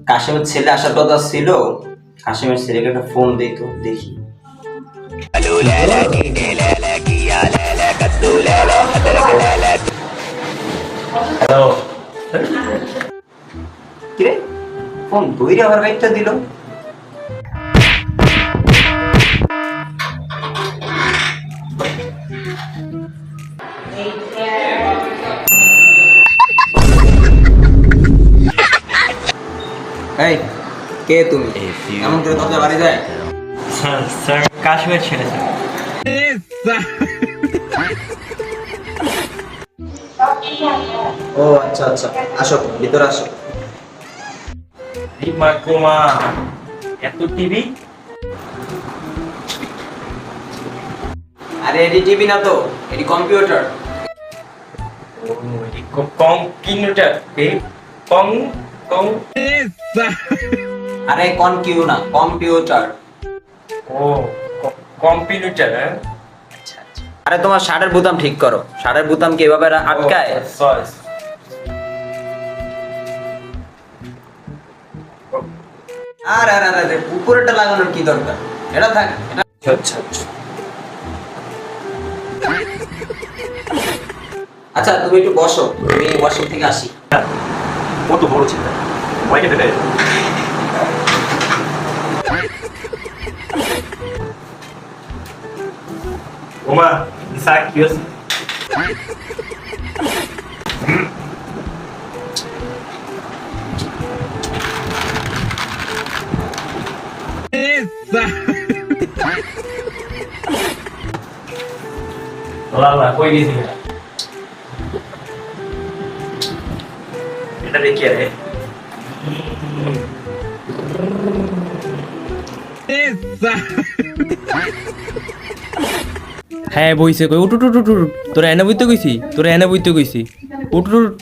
কাশিমের ছেলে আসার কথা ছিল। কাশিমের ছেলেকে একটা ফোন দিই তো দেখি। হ্যালো। কিরে ফোন ধইরে আবার বাইকটা দিল। এই কে তুমি? এমন করে দরজা বাড়ি যায়? স্যার স্যার কাশ্মীর ছেলে স্যার। ও আচ্ছা আচ্ছা, আসো ভিতরে আসো। এই মা গো মা, এত টিভি? আরে এডি টিভি না তো, এডি কম্পিউটার। ও এই কম্পিউটার এই কম কম আরে কনকিউ না, কম্পিউটার। ও কম্পিউটার হ্যাঁ। আচ্ছা আচ্ছা। আরে তোমার শার্টের বোতাম ঠিক করো, শার্টের বোতাম কি এভাবে আটকায়? সরি। আরে আরে আরে উপরেটা লাগানোর কি দরকার? এটা থাক, এটা। আচ্ছা আচ্ছা। আচ্ছা তুমি একটু বসো, আমি ওয়াশরুম থেকে আসি। কত বড় ছিল ওইটা ফেলে ওমা ইসাক কিউস লালা কই দিছি এটা দেখি রে হ্যাঁ বইছে কই উঠ উঠ উঠ উঠ উঠ। তোরা এনে বইতে কইছি, তোরা এনে বইতে কইছি। উঠ উঠ উঠ।